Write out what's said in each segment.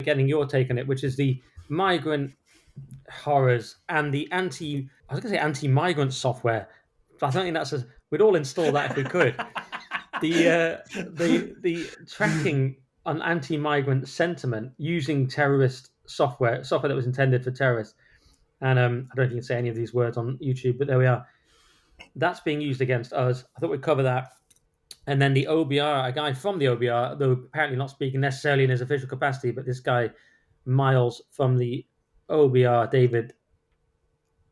getting your take on it, which is the migrant horrors and the I was going to say anti-migrant software. But I don't think that's we'd all install that if we could. The tracking on anti-migrant sentiment using terrorist software that was intended for terrorists. And I don't know if you can say any of these words on YouTube, but there we are. That's being used against us. I thought we'd cover that. And then the OBR, a guy from the OBR, though apparently not speaking necessarily in his official capacity, but this guy, Miles from the OBR, David,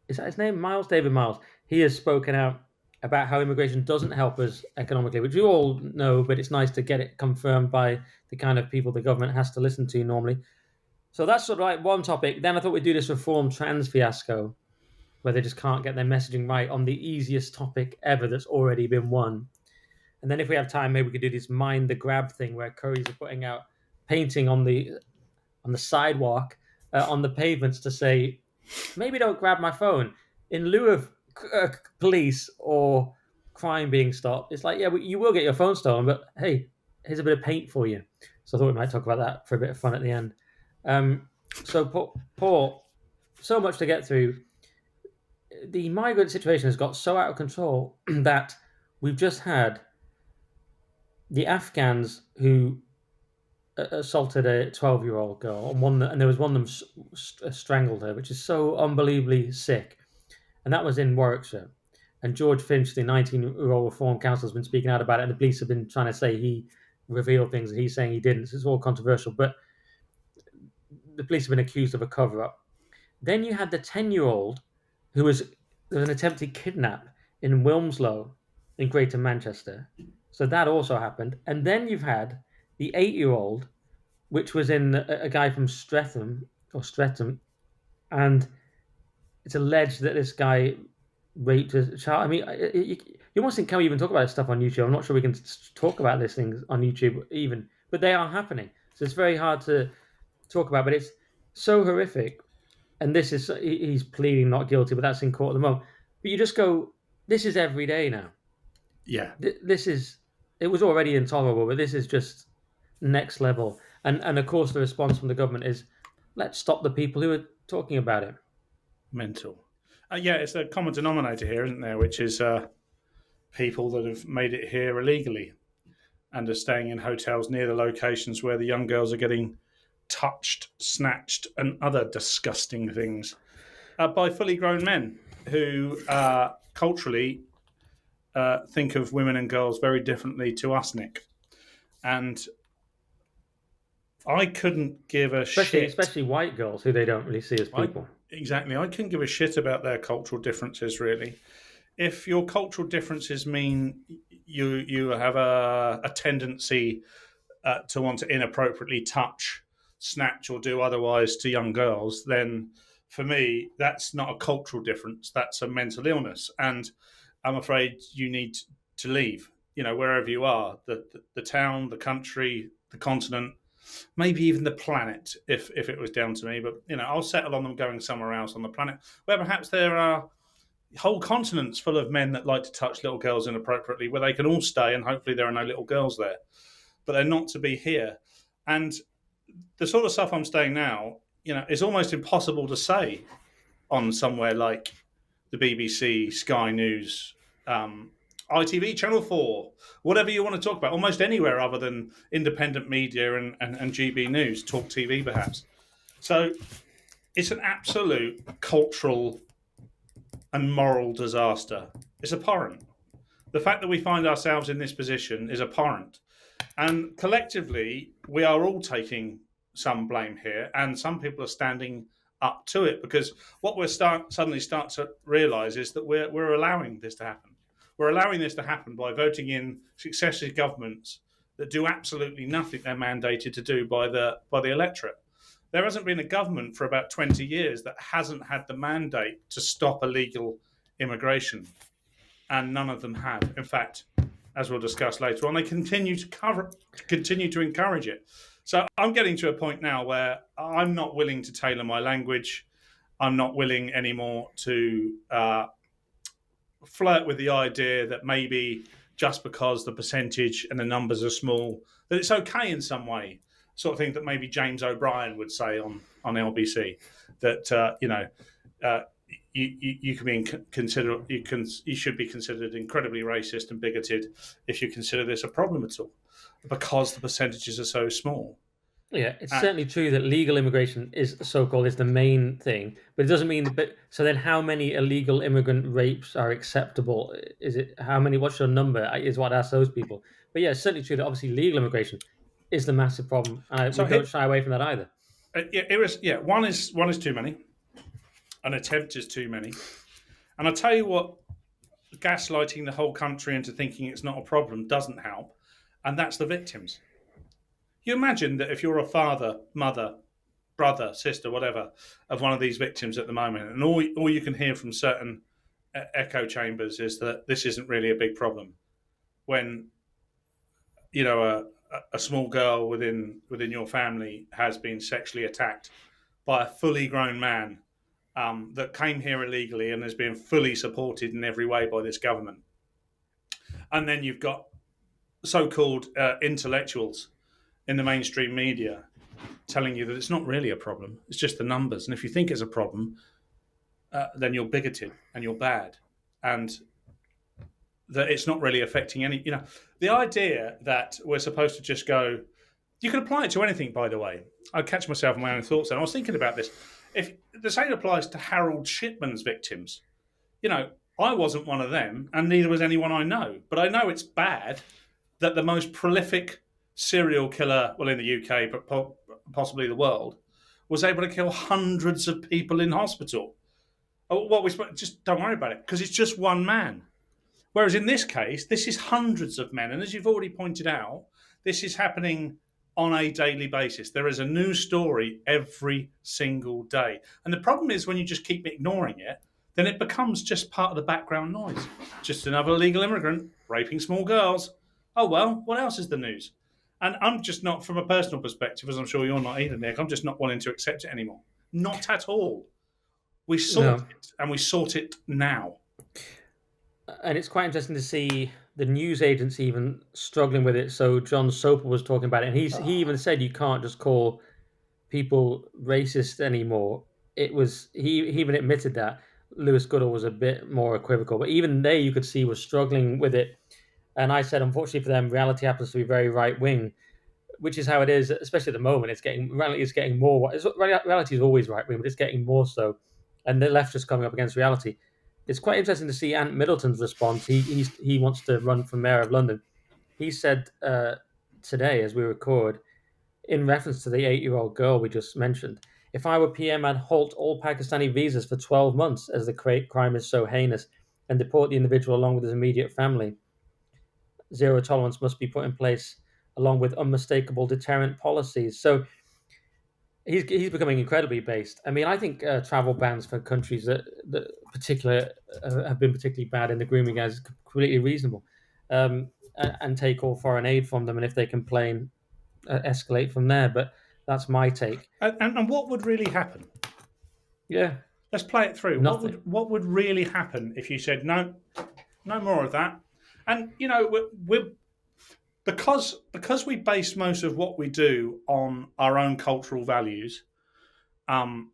is that his name? Miles? David Miles. He has spoken out about how immigration doesn't help us economically, which we all know, but it's nice to get it confirmed by the kind of people the government has to listen to normally. So that's sort of like one topic. Then I thought we'd do this reform trans fiasco, where they just can't get their messaging right on the easiest topic ever that's already been won. And then if we have time, maybe we could do this mind the grab thing where Currys are putting out painting on the sidewalk, on the pavements to say, maybe don't grab my phone. In lieu of police or crime being stopped, it's like, yeah, you will get your phone stolen, but hey, here's a bit of paint for you. So I thought we might talk about that for a bit of fun at the end. So, Paul, so much to get through. The migrant situation has got so out of control that we've just had the Afghans who assaulted a 12-year-old girl, and there was one of them strangled her, which is so unbelievably sick. And that was in Warwickshire. And George Finch, the 19-year-old Reform Council, has been speaking out about it, and the police have been trying to say he revealed things, and he's saying he didn't. So it's all controversial. But the police have been accused of a cover-up. Then you had the 10-year-old who was an attempted kidnap in Wilmslow in Greater Manchester. So that also happened. And then you've had the 8-year-old, which was in a guy from Streatham, and it's alleged that this guy raped a child. I mean, you almost think, can we even talk about this stuff on YouTube? I'm not sure we can talk about these things on YouTube even, but they are happening. So it's very hard to talk about, but it's so horrific. And this is, he's pleading not guilty, but that's in court at the moment. But you just go, this is every day now. Yeah. It was already intolerable, but this is just next level. And of course, the response from the government is, let's stop the people who are talking about it. Mental. Yeah, it's a common denominator here, isn't there? Which is people that have made it here illegally and are staying in hotels near the locations where the young girls are getting touched, snatched, and other disgusting things by fully grown men who culturally think of women and girls very differently to us, Nick. And I couldn't give a shit. Especially white girls who they don't really see as people. Exactly. I couldn't give a shit about their cultural differences, really. If your cultural differences mean you have a tendency to want to inappropriately touch, snatch, or do otherwise to young girls, then for me, that's not a cultural difference. That's a mental illness. And I'm afraid you need to leave, wherever you are, the town, the country, the continent, maybe even the planet, if it was down to me. But, I'll settle on them going somewhere else on the planet where perhaps there are whole continents full of men that like to touch little girls inappropriately, where they can all stay and hopefully there are no little girls there. But they're not to be here. And the sort of stuff I'm saying now, is almost impossible to say on somewhere like the BBC, Sky News, ITV, Channel 4, whatever you want to talk about, almost anywhere other than independent media and GB News, Talk TV perhaps. So it's an absolute cultural and moral disaster. It's abhorrent. The fact that we find ourselves in this position is abhorrent. And collectively, we are all taking some blame here, and some people are standing up to it, because what we're suddenly start to realise is that we're allowing this to happen. We're allowing this to happen by voting in successive governments that do absolutely nothing they're mandated to do by the electorate. There hasn't been a government for about 20 years that hasn't had the mandate to stop illegal immigration, and none of them have. In fact, as we'll discuss later on, they continue to encourage it. So I'm getting to a point now where I'm not willing to tailor my language. I'm not willing anymore to flirt with the idea that maybe just because the percentage and the numbers are small, that it's okay in some way sort of thing that maybe James O'Brien would say on LBC, that uh, you can be consider you should be considered incredibly racist and bigoted if you consider this a problem at all, because the percentages are so small. Yeah, it's Uh, certainly true that legal immigration is so-called is the main thing, but it doesn't mean that. But so then, how many illegal immigrant rapes are acceptable? Is it how many? What's your number? Is what I ask those people. But yeah, it's certainly true that obviously legal immigration is the massive problem, and we so don't here, shy away from that either. one is too many. An attempt is too many. And I tell you what, gaslighting the whole country into thinking it's not a problem doesn't help, and that's the victims. You imagine that if you're a father, mother, brother, sister, whatever, of one of these victims at the moment, and all you can hear from certain echo chambers is that this isn't really a big problem. When a small girl within your family has been sexually attacked by a fully grown man that came here illegally and has been fully supported in every way by this government, and then you've got so-called intellectuals in the mainstream media telling you that it's not really a problem, it's just the numbers, and if you think it's a problem, then you're bigoted and you're bad, and that it's not really affecting any. The idea that we're supposed to just go. You can apply it to anything, by the way. I catch myself in my own thoughts, and I was thinking about this. If the same applies to Harold Shipman's victims, you know, I wasn't one of them, and neither was anyone I know. But I know it's bad that the most prolific serial killer, well, in the UK, but possibly the world, was able to kill hundreds of people in hospital. What we just don't worry about it because it's just one man. Whereas in this case, this is hundreds of men, and as you've already pointed out, this is happening on a daily basis. There is a new story every single day, and the problem is when you just keep ignoring it, then it becomes just part of the background noise. Just another illegal immigrant raping small girls. Oh well, what else is the news? And I'm just not, from a personal perspective, as I'm sure you're not either, Nick. I'm just not wanting to accept it anymore. Not at all. We sort No, it, and we sort it now. and it's quite interesting to see the news agents even struggling with it. So John Soper was talking about it, and he even said you can't just call people racist anymore. It was he even admitted that. Lewis Goodall was a bit more equivocal, but even they you could see was struggling with it. And I said, unfortunately for them, reality happens to be very right wing, which is how it is, especially at the moment. Reality is getting more. Reality is always right wing, but it's getting more so, and the left is coming up against reality. It's quite interesting to see Ant Middleton's response. He wants to run for mayor of London. He said today, as we record, in reference to the 8-year-old girl we just mentioned, if I were PM, I'd halt all Pakistani visas for 12 months as the crime is so heinous and deport the individual along with his immediate family. Zero tolerance must be put in place along with unmistakable deterrent policies. So he's becoming incredibly based. I mean, I think travel bans for countries that particular have been particularly bad in the grooming guys is completely reasonable, and take all foreign aid from them, and if they complain, escalate from there. But that's my take. And what would really happen? Yeah, Let's play it through. nothing. What would really happen if you said no, no more of that? And we're because we base most of what we do on our own cultural values. Um,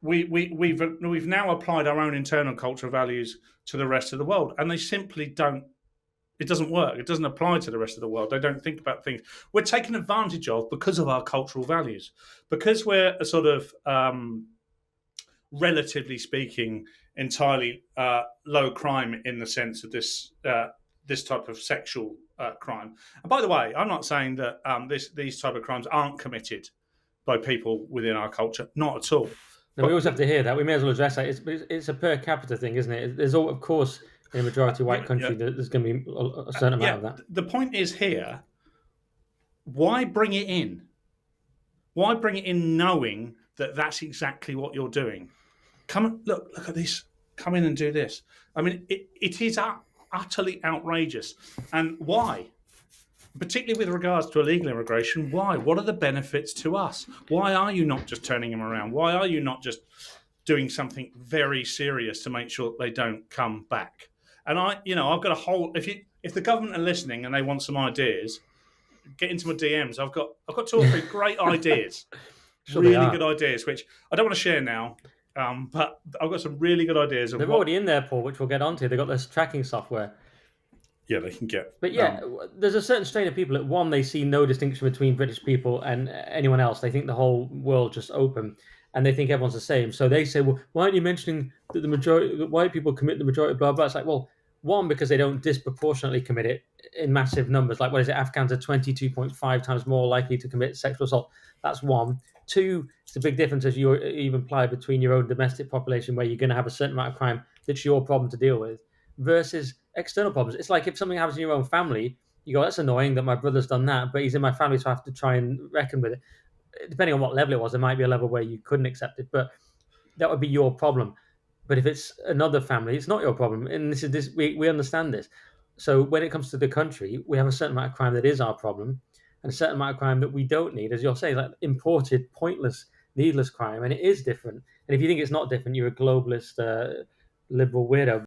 we've now applied our own internal cultural values to the rest of the world, and they simply don't. It doesn't work. It doesn't apply to the rest of the world. They don't think about things. We're taken advantage of because of our cultural values, because we're a sort of relatively speaking, entirely low crime in the sense of this type of sexual crime. And by the way, I'm not saying that these type of crimes aren't committed by people within our culture. Not at all. No, we But always have to hear that. We may as well address that. It's a per capita thing, isn't it? There's all, of course, in a majority white country, there's going to be a certain amount of that. the point is here, why bring it in? Why bring it in knowing that that's exactly what you're doing? Come look at this. Come in and do this. I mean, it is utterly outrageous. And why? Particularly with regards to illegal immigration, why? What are the benefits to us? Why are you not just turning them around? Why are you not just doing something very serious to make sure that they don't come back? And I've got a whole. If the government are listening and they want some ideas, get into my DMs. I've got two or three great ideas, Sure, they really good are. ideas, which I don't want to share now. But I've got some really good ideas of They're what, already in there, Paul, which we'll get onto. They've got this tracking software. yeah, they can get. But yeah, there's a certain strain of people that one, they see no distinction between British people and anyone else. They think the whole world just open, and they think everyone's the same. So they say, well, why aren't you mentioning that the majority, that white people commit the majority, blah blah? It's like, well, one, because they don't disproportionately commit it in massive numbers. Like, what is it? Afghans are 22.5 times more likely to commit sexual assault. That's one. Two, it's a big difference, as you even imply, between your own domestic population, where you're going to have a certain amount of crime that's your problem to deal with, versus external problems. It's like if something happens in your own family, you go, that's annoying that my brother's done that, but he's in my family, so I have to try and reckon with it. Depending on what level it was, there might be a level where you couldn't accept it, but that would be your problem. But if it's another family, it's not your problem. And we understand this. So when it comes to the country, we have a certain amount of crime that is our problem, and a certain amount of crime that we don't need, as you're saying, like imported, pointless, needless crime, and it is different. And if you think it's not different, you're a globalist, liberal weirdo.